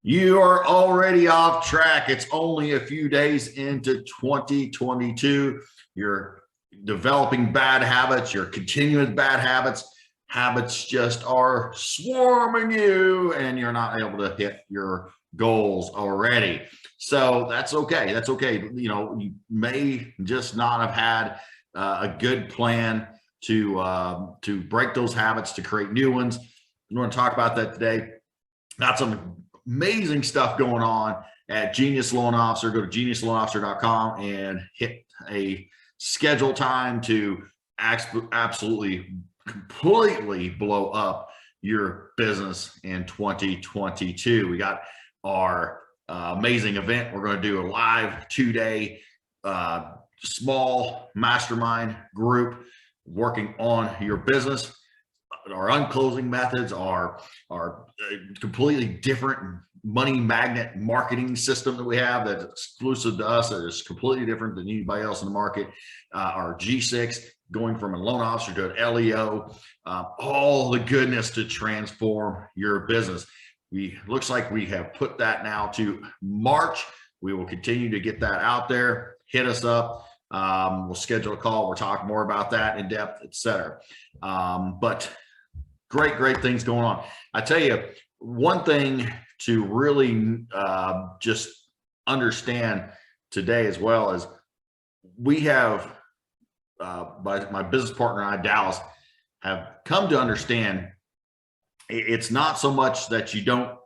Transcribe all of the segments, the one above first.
You are already off track. It's only a few days into 2022. You're developing bad habits. You're continuing bad habits. Habits just are swarming you, and you're not able to hit your goals already. So that's okay. That's okay. You may just not have had a good plan to break those habits, to create new ones. We want to talk about that today. Got some amazing stuff going on at Genius Loan Officer. Go to geniusloanofficer.com and hit a schedule time to absolutely completely blow up your business in 2022. We got our amazing event. We're going to do a live 2-day small mastermind group working on your business. Our unclosing methods are completely different money magnet marketing system that we have that's exclusive to us, that is completely different than anybody else in the market. Our G6, going from a loan officer to an LEO, all the goodness to transform your business. Looks like we have put that now to March. We will continue to get that out there. Hit us up. We'll schedule a call. We'll talk more about that in depth, etc. But great things going on. I tell you, one thing to really just understand today as well is we have, my business partner and I, Dallas, have come to understand it's not so much that you don't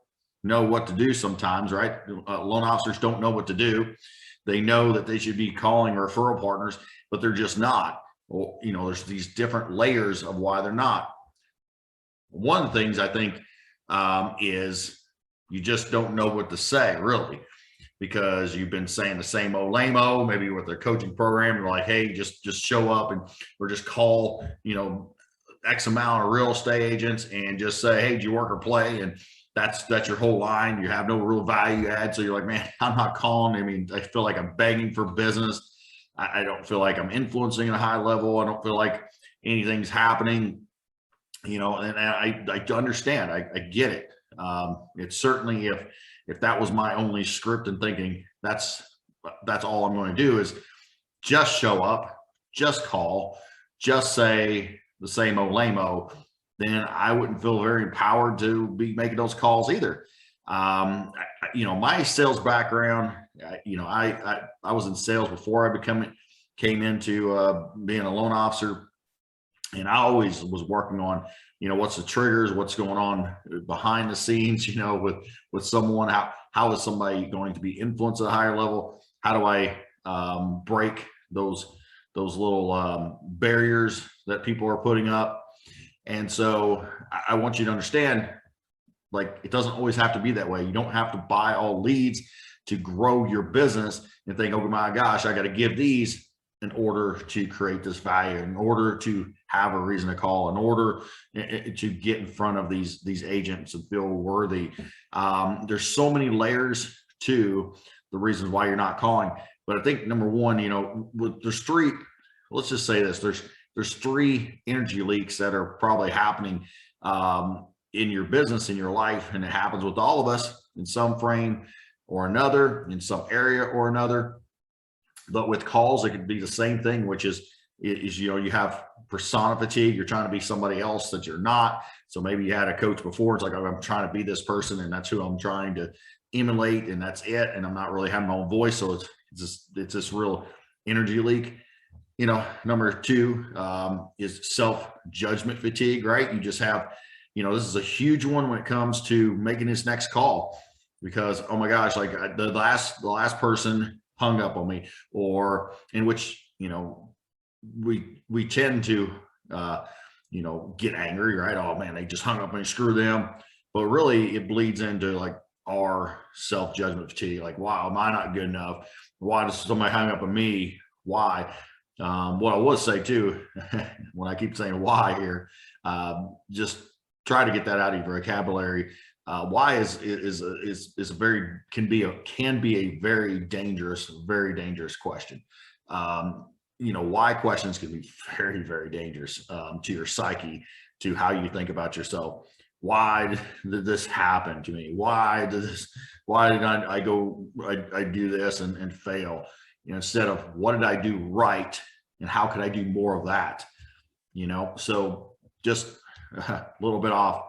know what to do sometimes, right? Loan officers don't know what to do. They know that they should be calling referral partners, but they're just not. Well, there's these different layers of why they're not. One of the things I think is you just don't know what to say, really, because you've been saying the same old lame-o, maybe with their coaching program. You're like, hey, just show up or just call, X amount of real estate agents and just say, hey, do you work or play? And that's your whole line. You have no real value add. So you're like, man, I'm not calling. I mean, I feel like I'm begging for business. I don't feel like I'm influencing at a high level. I don't feel like anything's happening. And I understand. I get it. It's certainly, if that was my only script and thinking, that's all I'm going to do is just show up, just call, just say the same old lame-o, then I wouldn't feel very empowered to be making those calls either. My sales background, I was in sales before I came into being a loan officer. And I always was working on, what's the triggers, what's going on behind the scenes, with someone, how is somebody going to be influenced at a higher level? How do I break those little barriers that people are putting up? And so I want you to understand, like, it doesn't always have to be that way. You don't have to buy all leads to grow your business and think, oh my gosh, I got to give these in order to create this value, in order to have a reason to call, in order to get in front of these agents and feel worthy. There's so many layers to the reasons why you're not calling. But I think number one, there's three, let's just say this, there's three energy leaks that are probably happening in your business, in your life. And it happens with all of us in some frame or another, in some area or another. But with calls, it could be the same thing, which is you have persona fatigue. You're trying to be somebody else that you're not. So maybe you had a coach before. It's like, oh, I'm trying to be this person, and that's who I'm trying to emulate, and that's it. And I'm not really having my own voice. So it's this real energy leak. Number two is self-judgment fatigue, right? You just have, this is a huge one when it comes to making this next call, because, oh my gosh, like the last person hung up on me, or in which, we tend to, get angry, right? Oh man, they just hung up on me, screw them. But really it bleeds into like our self-judgment fatigue. Like, wow, am I not good enough? Why does somebody hang up on me? Why? What I would say too, when I keep saying why here, just try to get that out of your vocabulary. Why can be a very dangerous question. Why questions can be very, very dangerous to your psyche, to how you think about yourself. why did this happen to me? Why did I do this and fail? Instead of what did I do right and how could I do more of that? So just a little bit off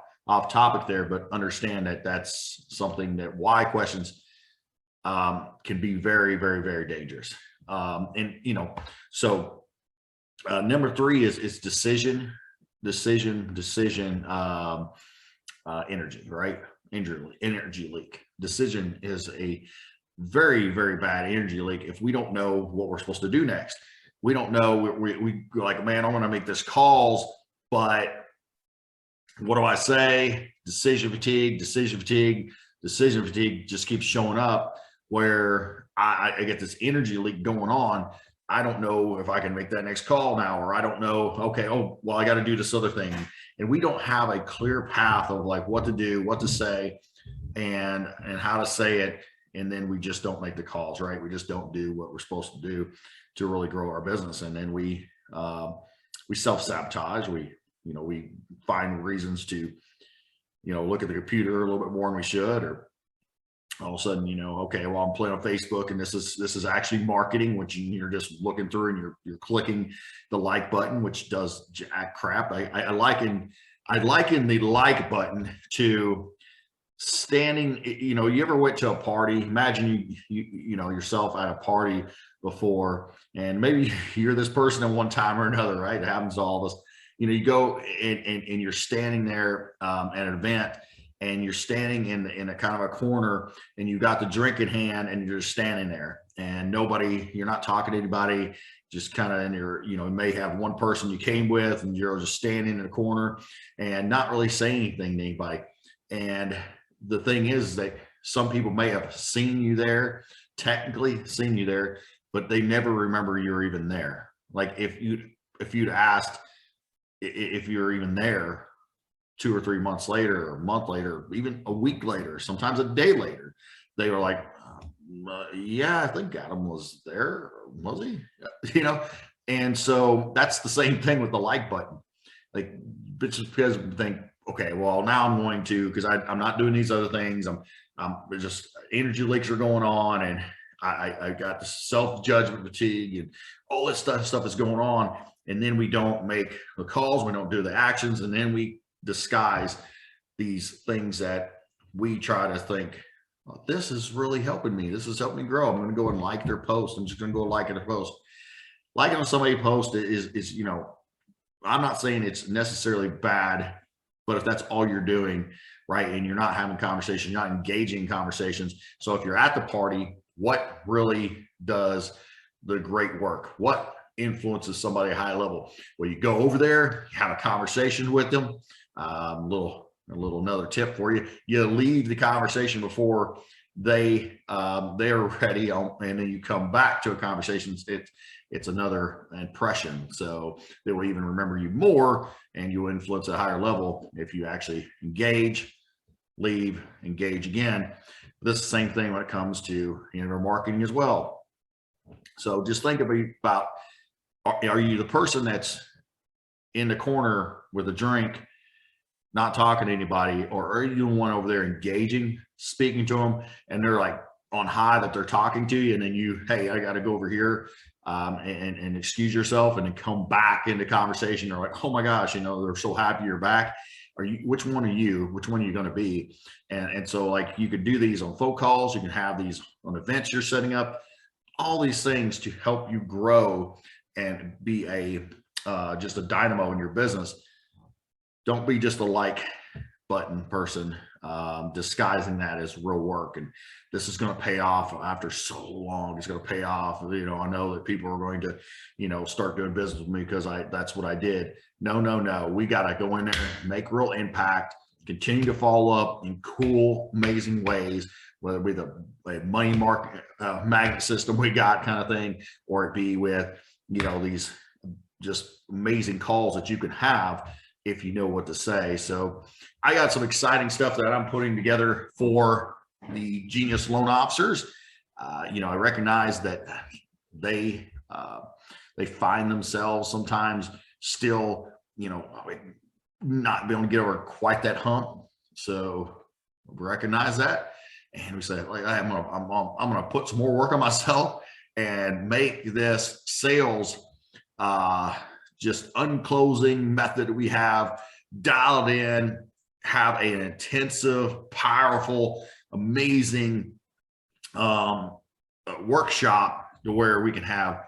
topic there, but understand that that's something that why questions can be very, very, very dangerous. And so number 3 is decision, energy, right? Energy leak. Decision is a very, very bad energy leak if we don't know what we're supposed to do next. We don't know. We like, man, I want to make this calls, but what do I say? Decision fatigue just keeps showing up where I get this energy leak going on. I don't know if I can make that next call now, or I don't know, okay, oh, well, I got to do this other thing. And we don't have a clear path of like what to do, what to say, and how to say it. And then we just don't make the calls, right? We just don't do what we're supposed to do to really grow our business. And then we self-sabotage. We find reasons to, look at the computer a little bit more than we should, or all of a sudden, okay, well, I'm playing on Facebook and this is actually marketing, which you're just looking through and you're clicking the like button, which does jack crap. I liken the like button to standing, you ever went to a party? Imagine you yourself at a party before, and maybe you're this person at one time or another, right? It happens to all of us. You go and you're standing there at an event, and you're standing in a kind of a corner, and you got the drink in hand, and you're just standing there, and you're not talking to anybody, just kind of in your, you may have one person you came with, and you're just standing in a corner and not really saying anything to anybody. And the thing is that some people may have seen you there, technically seen you there, but they never remember you're even there. Like if you'd asked if you're even there 2 or 3 months later, or a month later, even a week later, sometimes a day later, they were like, yeah, I think Adam was there. Was he? And so that's the same thing with the like button. Like, bitches because think, okay, well, now I'm going to, because I'm not doing these other things. I'm just, energy leaks are going on, and I got the self-judgment fatigue and all this stuff is going on. And then we don't make the calls, we don't do the actions, and then we disguise these things that we try to think, oh, this is really helping me. This is helping me grow. I'm going to go and like their post. I'm just going to go like their post. Liking on somebody's post is I'm not saying it's necessarily bad, but if that's all you're doing, right, and you're not having conversations, you're not engaging in conversations. So if you're at the party, what really does the great work? What influences somebody at a high level? Well, you go over there, you have a conversation with them. Another tip for you: you leave the conversation before they're ready, and then you come back to a conversation. It's another impression, so they will even remember you more, and you'll influence at a higher level if you actually engage, leave, engage again. This is the same thing when it comes to marketing as well. So just think about, are you the person that's in the corner with a drink, not talking to anybody, or are you the one over there engaging, speaking to them, and they're like on high that they're talking to you, and then hey, I got to go over here and excuse yourself, and then come back into conversation. They're like, oh my gosh, they're so happy you're back. Which one are you? Which one are you going to be? And so, like, you could do these on phone calls. You can have these on events you're setting up. All these things to help you grow and be just a dynamo in your business. Don't be just a like button person, disguising that as real work. And this is going to pay off after so long. It's going to pay off. I know that people are going to, start doing business with me because that's what I did. No. We got to go in there, make real impact, continue to follow up in cool, amazing ways, whether it be the money market magnet system we got kind of thing, or it be with, these just amazing calls that you can have if you know what to say. So I got some exciting stuff that I'm putting together for the Genius Loan Officers. I recognize that they find themselves sometimes still, not being able to get over quite that hump. So we recognize that, and we say, like, I'm gonna put some more work on myself and make this sales just unclosing method we have dialed in, have an intensive, powerful, amazing workshop to where we can have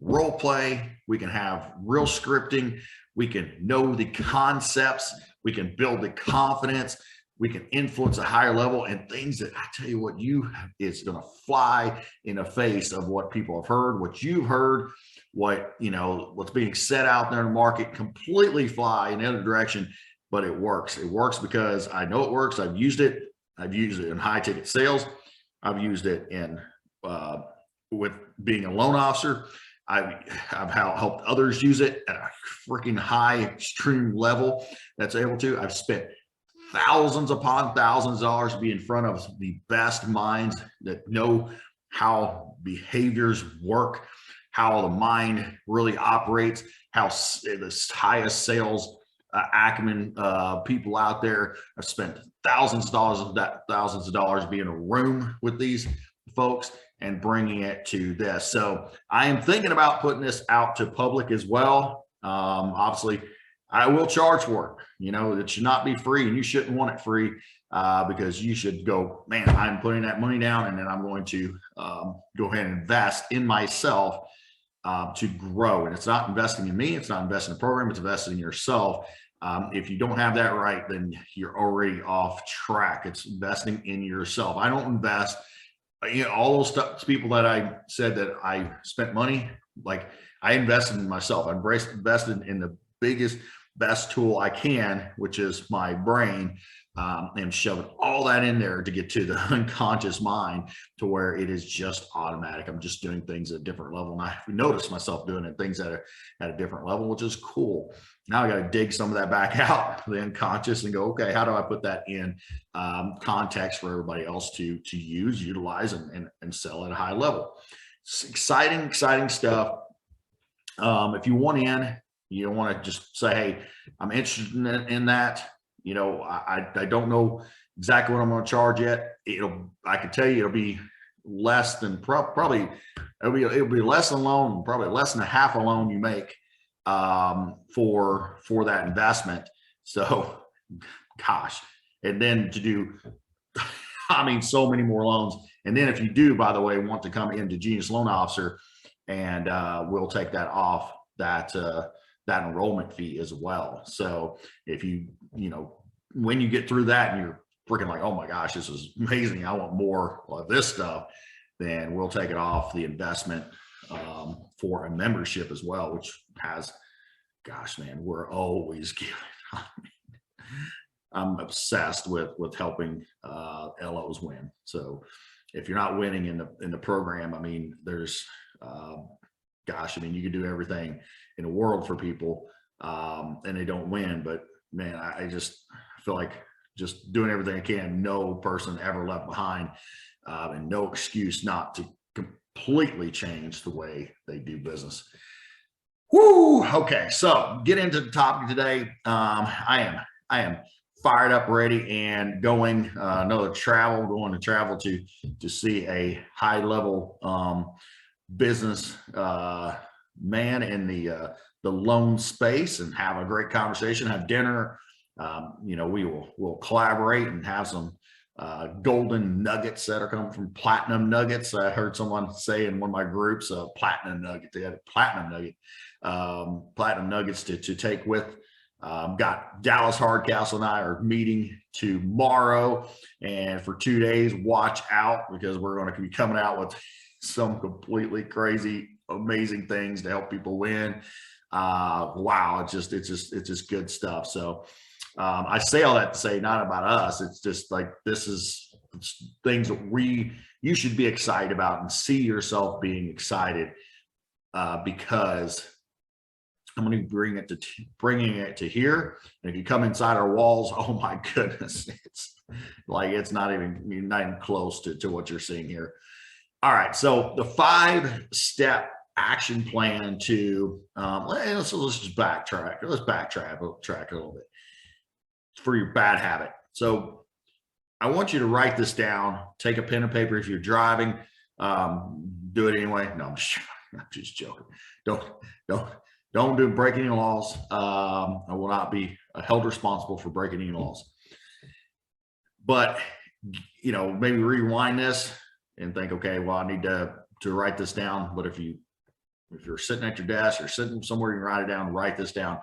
role play, we can have real scripting, we can know the concepts, we can build the confidence, we can influence a higher level, and things that I tell you what, it's going to fly in the face of what people have heard, what you've heard, what's being said out there in the market, completely fly in the other direction. But it works. It works because I know it works. I've used it. I've used it in high ticket sales. I've used it in with being a loan officer. I've helped others use it at a freaking high extreme level that's able to. I've spent thousands upon thousands of dollars to be in front of the best minds that know how behaviors work, how the mind really operates, how the highest sales acumen people out there. I've spent thousands of dollars being in a room with these folks and bringing it to this. So I am thinking about putting this out to public as well. Obviously, I will charge for it. It should not be free, and you shouldn't want it free because you should go, man, I'm putting that money down, and then I'm going to go ahead and invest in myself to grow. And it's not investing in me. It's not investing in the program. It's investing in yourself. If you don't have that right, then you're already off track. It's investing in yourself. I don't invest, all those people that I said that I spent money, like I invested in myself. I invested in the biggest, best tool I can, which is my brain, and shoving all that in there to get to the unconscious mind to where it is just automatic. I'm just doing things at a different level. And I notice myself doing things at a different level, which is cool. Now I got to dig some of that back out, the unconscious, and go, okay, how do I put that in context for everybody else to use, utilize, and sell at a high level? It's exciting stuff. If you want in, you don't want to just say, hey, I'm interested in that. I don't know exactly what I'm going to charge yet. I can tell you it'll be less than probably it'll be less than a loan, probably less than a half a loan you make for that investment. So, gosh, and then to do, so many more loans. And then if you do, by the way, want to come into Genius Loan Officer, and we'll take that off that enrollment fee as well. So if when you get through that and you're freaking like, oh my gosh, this is amazing, I want more of this stuff, then we'll take it off the investment for a membership as well, which has, gosh, man, we're always giving. I'm obsessed with helping LOs win. So if you're not winning in the program, there's you can do everything in the world for people and they don't win. But man, I just feel like just doing everything I can, no person ever left behind, and no excuse not to completely change the way they do business. Whoo! Okay, so get into the topic today. I am fired up, ready, and going going to travel to see a high level business man in the loan space and have a great conversation, have dinner. We'll collaborate and have some golden nuggets that are coming from platinum nuggets. I heard someone say in one of my groups, platinum nugget. They had a platinum nugget, platinum nuggets to take with. Got Dallas Hardcastle and I are meeting tomorrow, and for 2 days, watch out because we're going to be coming out with some completely crazy, amazing things to help people win. Wow, it's just good stuff. So I say all that to say not about us. It's just like it's things that you should be excited about and see yourself being excited because I'm going to be bringing it to here. And if you come inside our walls, oh my goodness, it's not even close to what you're seeing here. All right, so the 5-step action plan to let's just backtrack. Let's backtrack a little bit for your bad habit. So I want you to write this down. Take a pen and paper if you're driving. Do it anyway. No, I'm just joking. Don't do breaking any laws. I will not be held responsible for breaking any laws. But you know, maybe rewind this and think, okay, well, I need to write this down. But if you're sitting at your desk or sitting somewhere, you write it down, write this down.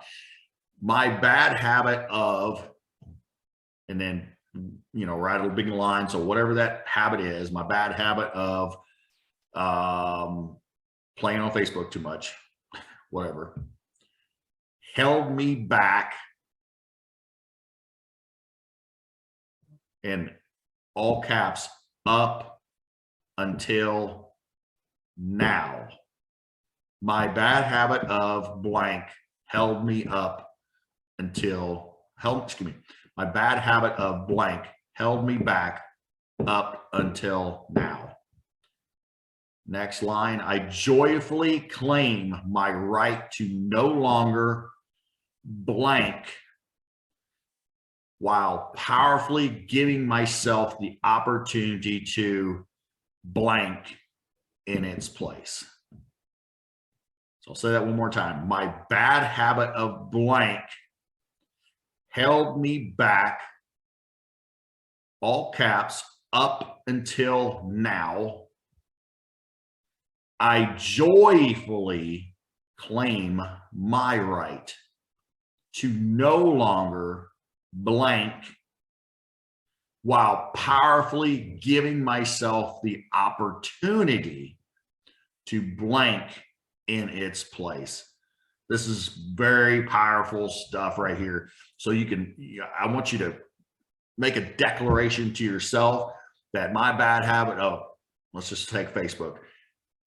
My bad habit of, and then, you know, write a big line. So whatever that habit is, my bad habit of playing on Facebook too much, whatever, held me back, in all caps, up until now. My bad habit of blank held me up until, my bad habit of blank held me back up until now. Next line, I joyfully claim my right to no longer blank while powerfully giving myself the opportunity to blank in its place. So I'll say that one more time. My bad habit of blank held me back, all caps, up until now. I joyfully claim my right to no longer blank while powerfully giving myself the opportunity to blank in its place. This is very powerful stuff right here. So you can, I want you to make a declaration to yourself that my bad habit of, let's just take Facebook.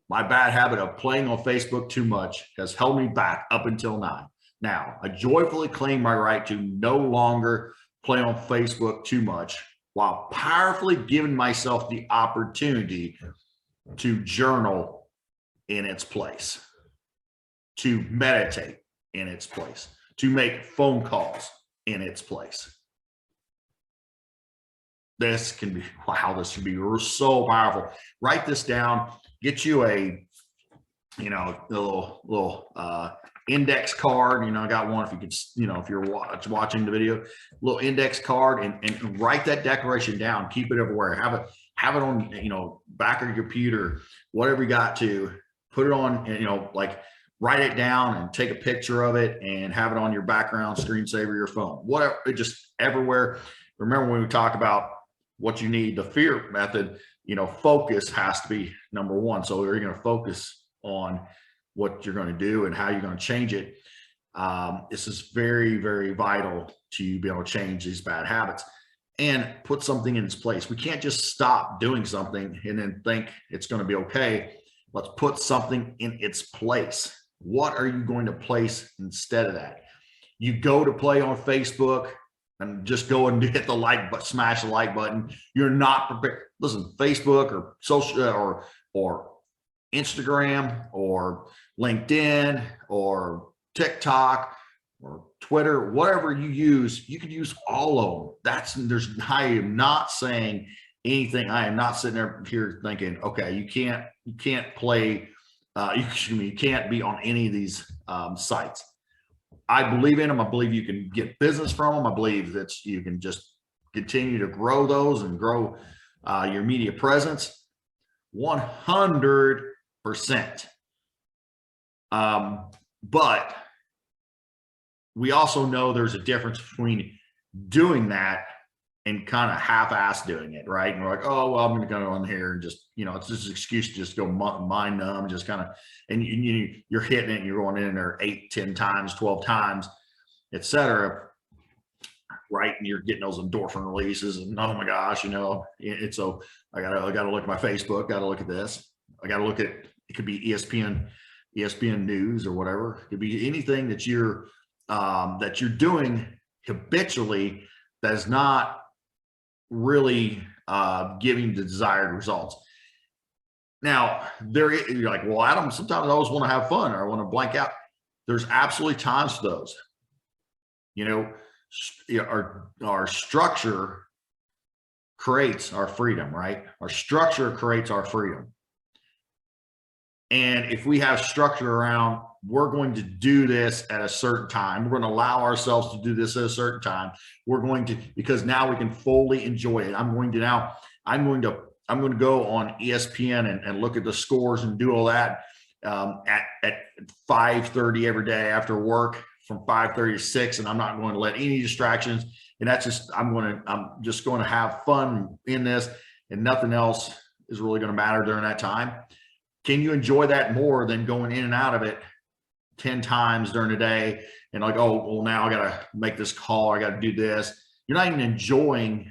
My bad habit of playing on Facebook too much has held me back up until now. Now, I joyfully claim my right to no longer play on Facebook too much while powerfully giving myself the opportunity to journal in its place, to meditate in its place, to make phone calls in its place. This can be, wow, this can be so powerful. Write this down, get you a, you know, a little index card. You know, I got one if you could, you know, if you're watching the video, little index card, and write that declaration down, keep it everywhere. Have it on, you know, back of your computer, whatever you got to put it on, you know, like write it down and take a picture of it and have it on your background screensaver, your phone, whatever, just everywhere. Remember when we talked about what you need, the fear method, you know, focus has to be number one. So you're going to focus on what you're going to do and how you're going to change it. This is very, very vital to be able to change these bad habits and put something in its place. We can't just stop doing something and then think it's going to be okay. Let's put something in its place. What are you going to place instead of that? You go to play on Facebook and just go and hit the like button, smash the like button. You're not prepared. Listen, Facebook or social or Instagram or LinkedIn or TikTok or Twitter, whatever you use, you can use all of them. I am not saying anything. I am not sitting there here thinking, okay, you can't play, you can't be on any of these sites. I believe in them. I believe you can get business from them. I believe that you can just continue to grow those and grow your media presence 100%. But we also know there's a difference between doing that and kind of half-ass doing it, right? And we're like, oh, well, I'm going to go on here and just, you know, it's just an excuse to just go mind numb, just kind of, and you're hitting it and you're going in there 8, 10 times, 12 times, etc. Right? And you're getting those endorphin releases and, oh my gosh, you know, it's so I gotta look at my Facebook, gotta look at this. I gotta look at, it could be ESPN news or whatever. It could be anything that you're doing habitually that is not really giving the desired results. Now, you're like, well, Adam, sometimes I always want to have fun or I want to blank out. There's absolutely times for those. You know, our structure creates our freedom, right? Our structure creates our freedom. And if we have structure around, we're going to do this at a certain time, we're going to allow ourselves to do this at a certain time, we're going to, because now we can fully enjoy it. I'm going to go on ESPN and look at the scores and do all that at 5:30 every day after work from 5:30 to 6, and I'm not going to let any distractions. And that's just, I'm just going to have fun in this, and nothing else is really going to matter during that time. Can you enjoy that more than going in and out of it 10 times during the day and like, oh, well, now I got to make this call, I got to do this. You're not even enjoying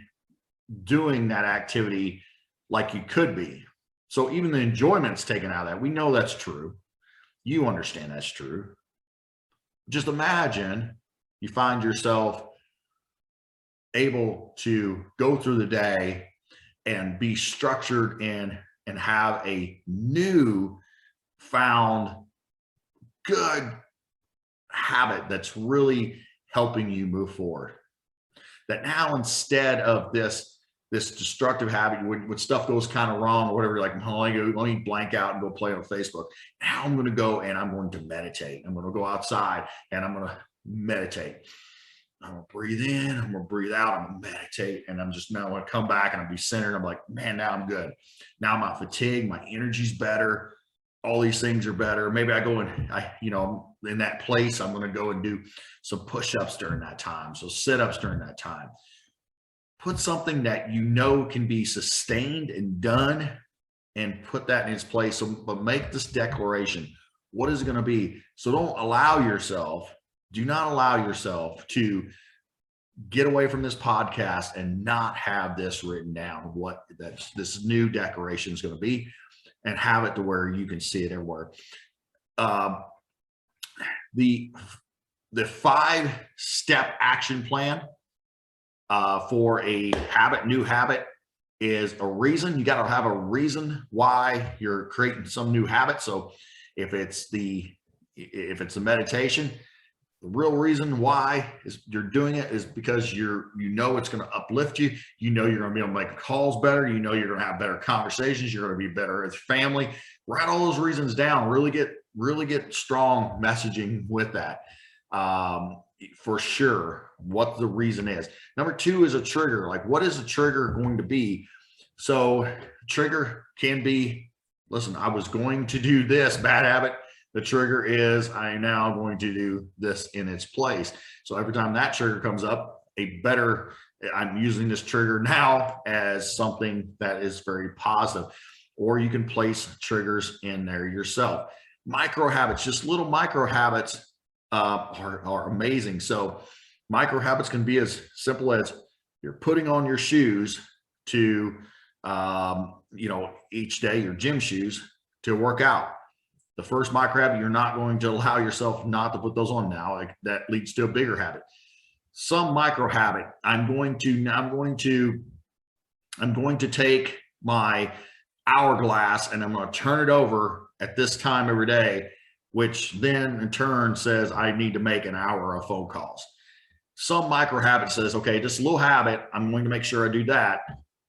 doing that activity like you could be. So even the enjoyment's taken out of that. We know that's true. You understand that's true. Just imagine you find yourself able to go through the day and be structured in and have a new found good habit that's really helping you move forward. That now, instead of this destructive habit, when stuff goes kind of wrong or whatever, you're like, oh, let me blank out and go play on Facebook. Now I'm going to go and I'm going to meditate. I'm going to go outside and I'm going to meditate. I'm going to breathe in, I'm going to breathe out, I'm going to meditate. And I'm just now going to come back and I'll be centered. I'm like, man, now I'm good. Now I'm not fatigued. My energy's better. All these things are better. Maybe I go and in that place, I'm going to go and do some push-ups during that time. So sit-ups during that time. Put something that you know can be sustained and done and put that in its place. So, but make this declaration. What is it going to be? So do not allow yourself to get away from this podcast and not have this written down, what this new declaration is going to be, and have it to where you can see it everywhere. The 5-step action plan for a new habit is a reason. You got to have a reason why you're creating some new habit. So if it's the meditation, the real reason why is you're doing it is because you know it's going to uplift you. You know you're going to be able to make calls better. You know you're going to have better conversations. You're going to be better as family. Write all those reasons down. Really get strong messaging with that. For sure, what the reason is. Number 2 is a trigger. Like, what is a trigger going to be? So trigger can be, listen, I was going to do this bad habit. The trigger is I'm now going to do this in its place. So every time that trigger comes up, I'm using this trigger now as something that is very positive. Or you can place triggers in there yourself. Micro habits, just little micro habits are amazing. So micro habits can be as simple as you're putting on your shoes to, each day, your gym shoes to work out. The first micro habit, you're not going to allow yourself not to put those on now. Like, that leads to a bigger habit. Some micro habit, I'm going to take my hourglass and I'm going to turn it over at this time every day, which then in turn says I need to make an hour of phone calls. Some micro habit says, okay, just a little habit, I'm going to make sure I do that.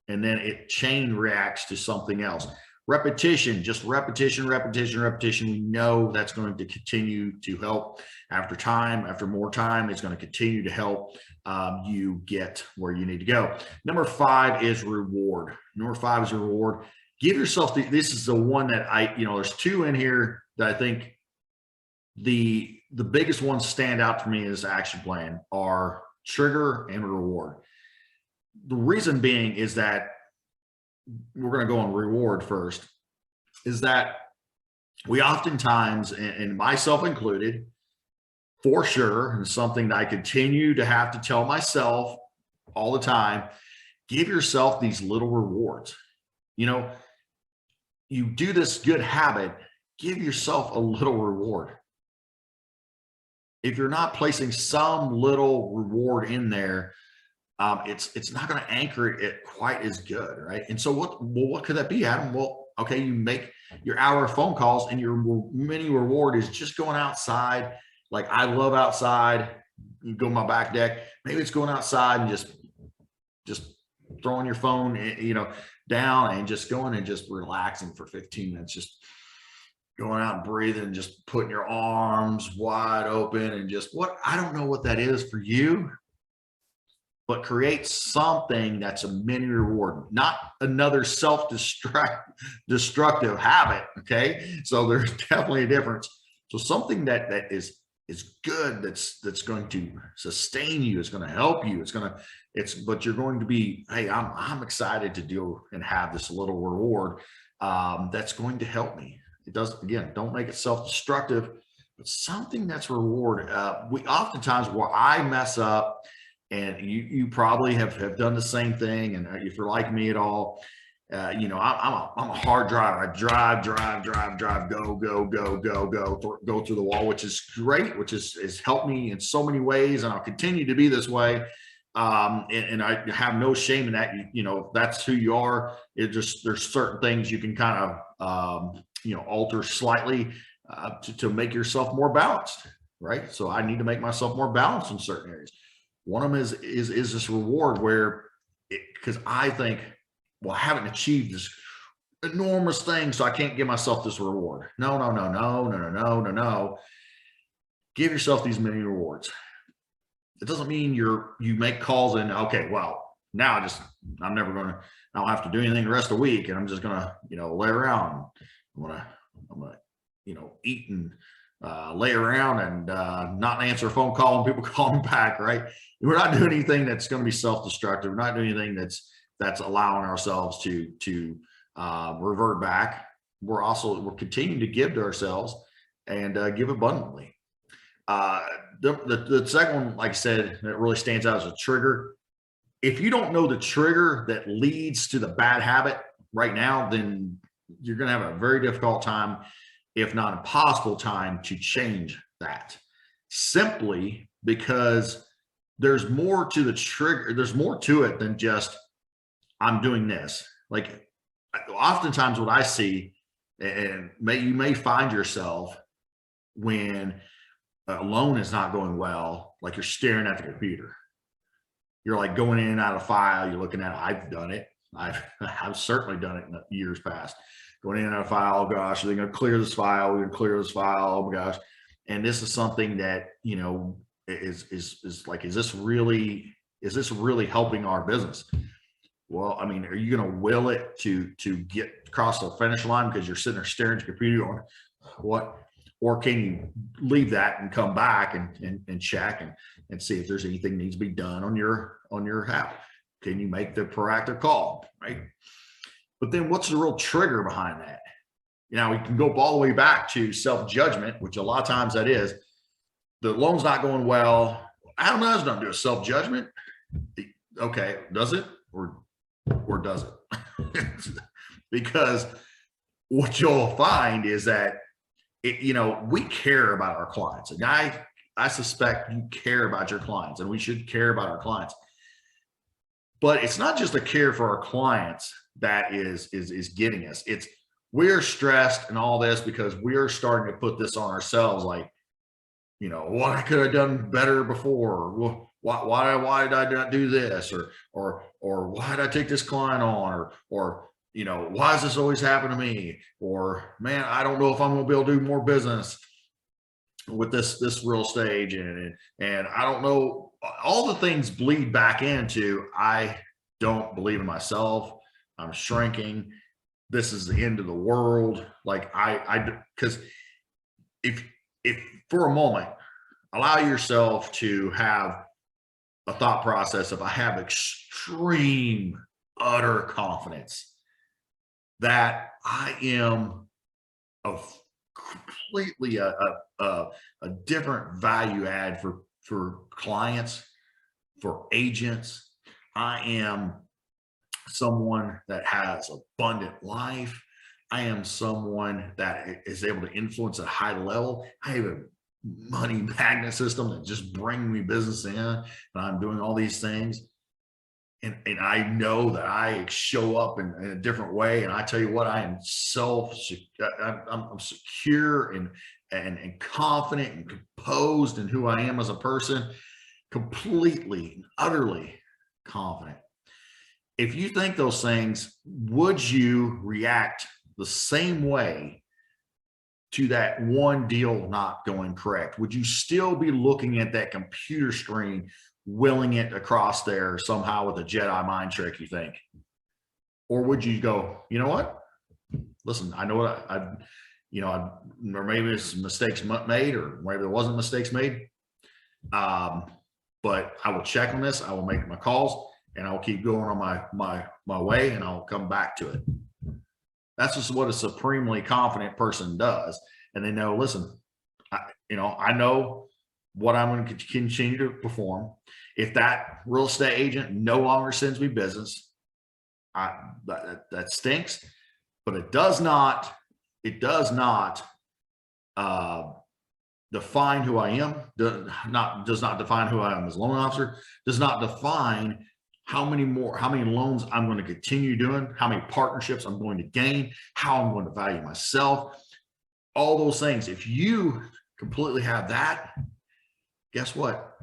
And then it chain reacts to something else. Repetition, just repetition. We know that's going to continue to help after more time. It's going to continue to help you get where you need to go. Number 5 is reward. Give yourself this is the one that there's 2 in here that I think the biggest ones stand out to me as action plan are trigger and reward. The reason being is that we're going to go on reward first, is that we oftentimes, and myself included, for sure, and something that I continue to have to tell myself all the time, give yourself these little rewards. You do this good habit, give yourself a little reward. If you're not placing some little reward in there, it's not going to anchor it quite as good, right? And so what could that be, Adam? Well, okay, you make your hour of phone calls and your mini reward is just going outside. Like, I love outside, go on my back deck. Maybe it's going outside and just throwing your phone, down and just going and just relaxing for 15 minutes, just going out and breathing, just putting your arms wide open and just I don't know what that is for you, but create something that's a mini reward, not another self-destructive habit. Okay. So there's definitely a difference. So something that is good, that's going to sustain you, it's going to help you, but you're going to be, hey, I'm excited to do and have this little reward that's going to help me. It does, again, don't make it self-destructive, but something that's reward. We oftentimes, where I mess up, and you probably have done the same thing, and if you're like me at all, I'm a hard driver. I drive, go through the wall, which is great, which has helped me in so many ways, and I'll continue to be this way. And I have no shame in that. If that's who you are, there's certain things you can kind of alter slightly to make yourself more balanced, right? So I need to make myself more balanced in certain areas. One of them is this reward where, because I think, well, I haven't achieved this enormous thing, so I can't give myself this reward. No. Give yourself these mini rewards. It doesn't mean you make calls and, okay, well, now I don't have to do anything the rest of the week, and I'm just gonna, lay around. I'm gonna, eat and lay around and not answer a phone call when people call me back, right? We're not doing anything that's going to be self-destructive. We're not doing anything that's allowing ourselves to revert back. We're continuing to give to ourselves and give abundantly. The second one, like I said, that really stands out as a trigger. If you don't know the trigger that leads to the bad habit right now, then you're going to have a very difficult time, if not impossible time, to change that, simply because there's more to the trigger. There's more to it than just, I'm doing this. Like, oftentimes what I see, and you may find yourself when a loan is not going well, like you're staring at the computer. You're like going in and out of file. You're looking at it. I've done it. I've certainly done it in the years past. Going in and out of file. Oh gosh, are they going to clear this file? We're going to clear this file. Oh my gosh. And this is something that, is like, is this really helping our business? Well, I mean, are you going to will it to get across the finish line because you're sitting there staring at your computer on what? Or can you leave that and come back and check and see if there's anything needs to be done on your habit? Can you make the proactive call, right? But then what's the real trigger behind that? We can go all the way back to self-judgment, which a lot of times that is, the loan's not going well. Adam does not do a self-judgment. Okay, does it? Or does it? Because what you'll find is that we care about our clients, and I suspect you care about your clients, and we should care about our clients. But it's not just a care for our clients that is getting us. It's, we're stressed and all this because we're starting to put this on ourselves. Like, what I could have done better before. Well, why did I not do this? Or why did I take this client on? Or why does this always happen to me? Or, man, I don't know if I'm going to be able to do more business with this real estate. And I don't know, all the things bleed back into, I don't believe in myself. I'm shrinking. This is the end of the world. Like because if for a moment, allow yourself to have a thought process of, I have extreme, utter confidence that I am completely a different value add for clients, for agents. I am someone that has abundant life. I am someone that is able to influence at a high level. I have a money magnet system that just brings me business in, and I'm doing all these things. And I know that I show up in a different way. And I tell you what, I am I'm secure and confident and composed in who I am as a person. completely and utterly confident. If you think those things, would you react the same way to that one deal not going correct? Would you still be looking at that computer screen, willing it across there somehow with a Jedi mind trick, you think? Or would you go, you know what? Listen, I know what or maybe there's mistakes made, or maybe there wasn't mistakes made. But I will check on this. I will make my calls, and I will keep going on my way, and I'll come back to it. That's just what a supremely confident person does. And they know, listen, I know what I'm going to continue to perform. If that real estate agent no longer sends me business, that stinks, but it does not define who I am, does not define who I am as a loan officer, does not define how many loans I'm going to continue doing, how many partnerships I'm going to gain, how I'm going to value myself, all those things. If you completely have that, guess what?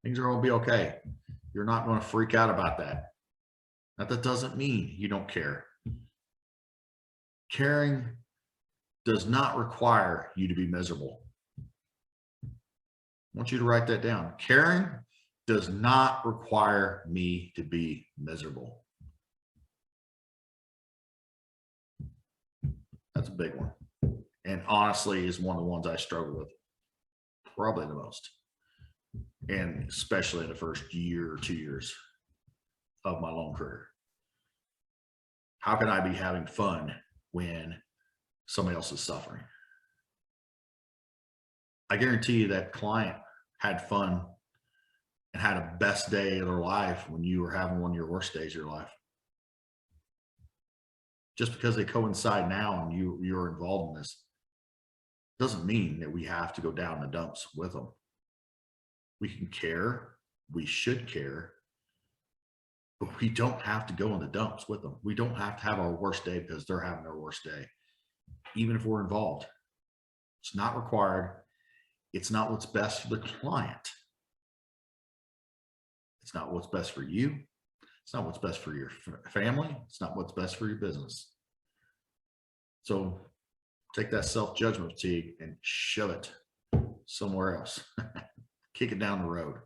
Things are going to be okay. You're not going to freak out about that. Now, that doesn't mean you don't care. Caring does not require you to be miserable. I want you to write that down. Caring does not require me to be miserable. That's a big one. And honestly, is one of the ones I struggle with probably the most. And especially in the first year or 2 years of my loan career. How can I be having fun when somebody else is suffering? I guarantee you that client had fun and had a best day of their life when you were having one of your worst days of your life. Just because they coincide now and you're involved in this doesn't mean that we have to go down the dumps with them. We can care, we should care, but we don't have to go in the dumps with them. We don't have to have our worst day because they're having their worst day, even if we're involved. It's not required. It's not what's best for the client. It's not what's best for you. It's not what's best for your family. It's not what's best for your business. So take that self-judgment fatigue and shove it somewhere else. Kick it down the road.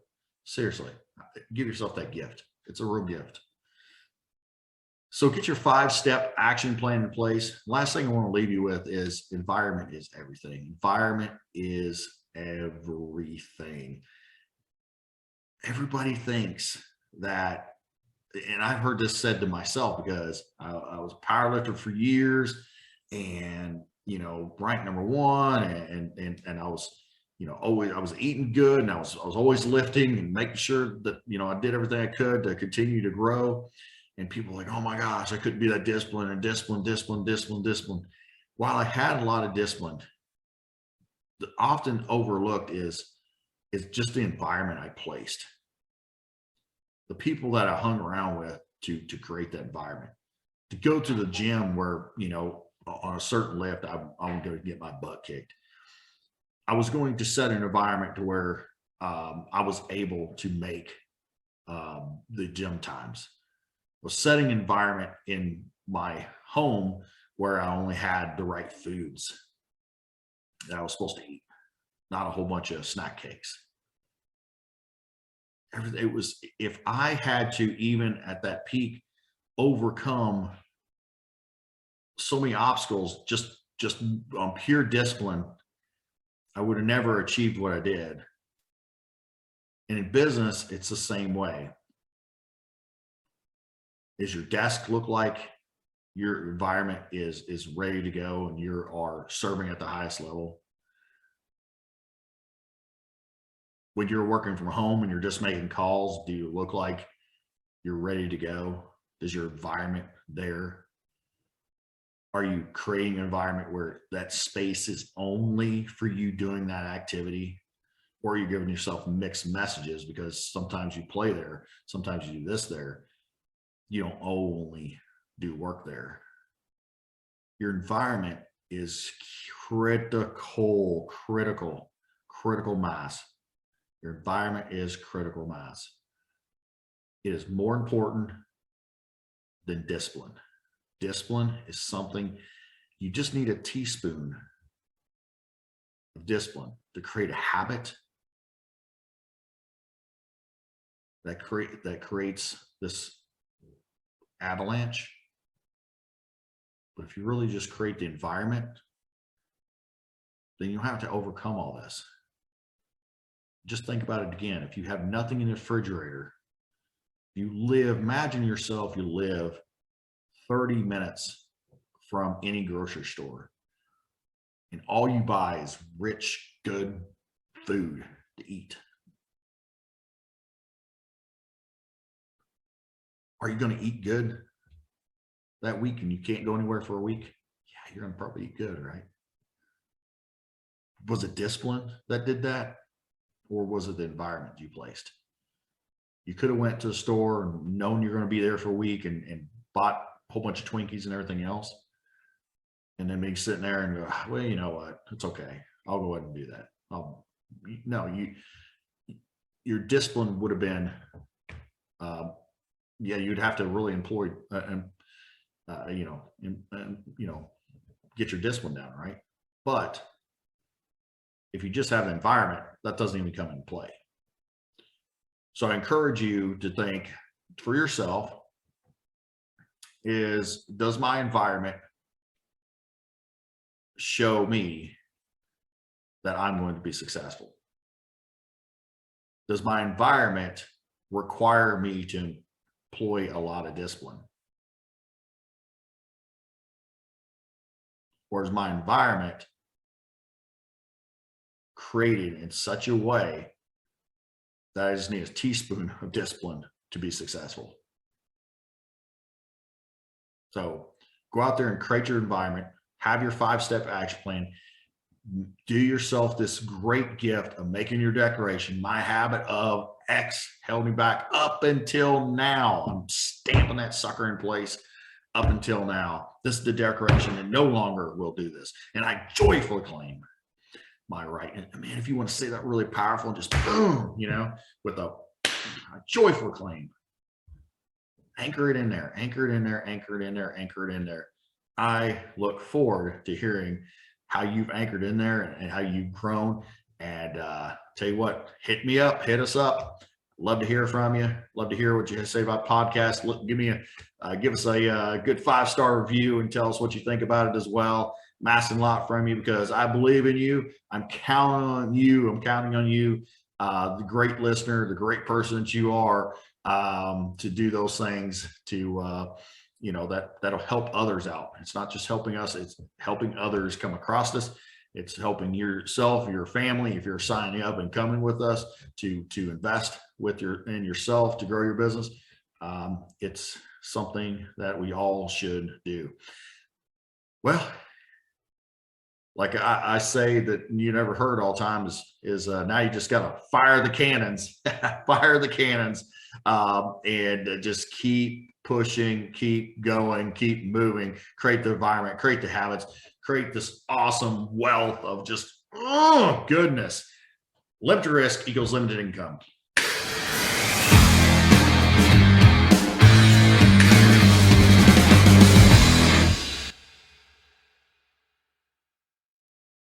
Seriously, give yourself that gift. It's a real gift. So get your 5-step action plan in place. Last thing I want to leave you with is environment is everything. Environment is everything. Everybody thinks that, and I've heard this said to myself because I was a power lifter for years, and ranked #1, and I was I was eating good, and I was always lifting and making sure that I did everything I could to continue to grow. And people were like, oh my gosh, I couldn't be that disciplined and discipline. While I had a lot of discipline, the often overlooked is just the environment I placed. The people that I hung around with to create that environment. To go to the gym where, on a certain lift, I'm going to get my butt kicked. I was going to set an environment to where I was able to make the gym times. Was setting an environment in my home where I only had the right foods that I was supposed to eat, not a whole bunch of snack cakes. Everything, it was, if I had to, even at that peak, overcome so many obstacles just on pure discipline, I would have never achieved what I did. And in business, it's the same way. Does your desk look like your environment is ready to go and you are serving at the highest level? When you're working from home and you're just making calls, do you look like you're ready to go? Is your environment there? Are you creating an environment where that space is only for you doing that activity? Or are you giving yourself mixed messages because sometimes you play there, sometimes you do this there? You don't only do work there. Your environment is critical mass. Your environment is critical mass. It is more important than discipline. Discipline is something you just need a teaspoon of discipline to create a habit that creates this avalanche. But if you really just create the environment, then you'll have to overcome all this. Just think about it again. If you have nothing in the refrigerator, imagine yourself, you live 30 minutes from any grocery store, and all you buy is rich, good food to eat. Are you going to eat good that week and you can't go anywhere for a week? Yeah, you're going to probably eat good, right? Was it discipline that did that? Or was it the environment you placed? You could have went to the store and known you're going to be there for a week and bought a whole bunch of Twinkies and everything else. And then maybe sitting there and go, well, you know what? It's okay. I'll go ahead and do that. Your discipline would have been, you'd have to really employ, get your discipline down, right? But if you just have an environment, that doesn't even come into play. So I encourage you to think for yourself, does my environment show me that I'm going to be successful? Does my environment require me to employ a lot of discipline? Or is my environment created in such a way that I just need a teaspoon of discipline to be successful? So go out there and create your environment, have your 5-step action plan, do yourself this great gift of making your declaration. My habit of X held me back up until now. I'm stamping that sucker in place up until now. This is the declaration, and no longer will do this. And I joyfully claim my right. And man, if you want to say that really powerful and just boom, with a joyful claim, anchor it in there, anchor it in there, anchor it in there, anchor it in there. I look forward to hearing how you've anchored in there and how you've grown. And tell you what, hit me up, hit us up. Love to hear from you. Love to hear what you have to say about podcasts. Give us a good 5-star review and tell us what you think about it as well. Mass and lot from you, because I believe in you. I'm counting on you. I'm counting on you, the great listener, the great person that you are, to do those things that'll help others out. It's not just helping us, it's helping others come across us. It's helping yourself, your family, if you're signing up and coming with us to invest in yourself to grow your business. It's something that we all should do. Well, like I say that you never heard all the time is now you just got to fire the cannons, fire the cannons, and just keep pushing, keep going, keep moving, create the environment, create the habits, create this awesome wealth of just, goodness. Limit to risk equals limited income.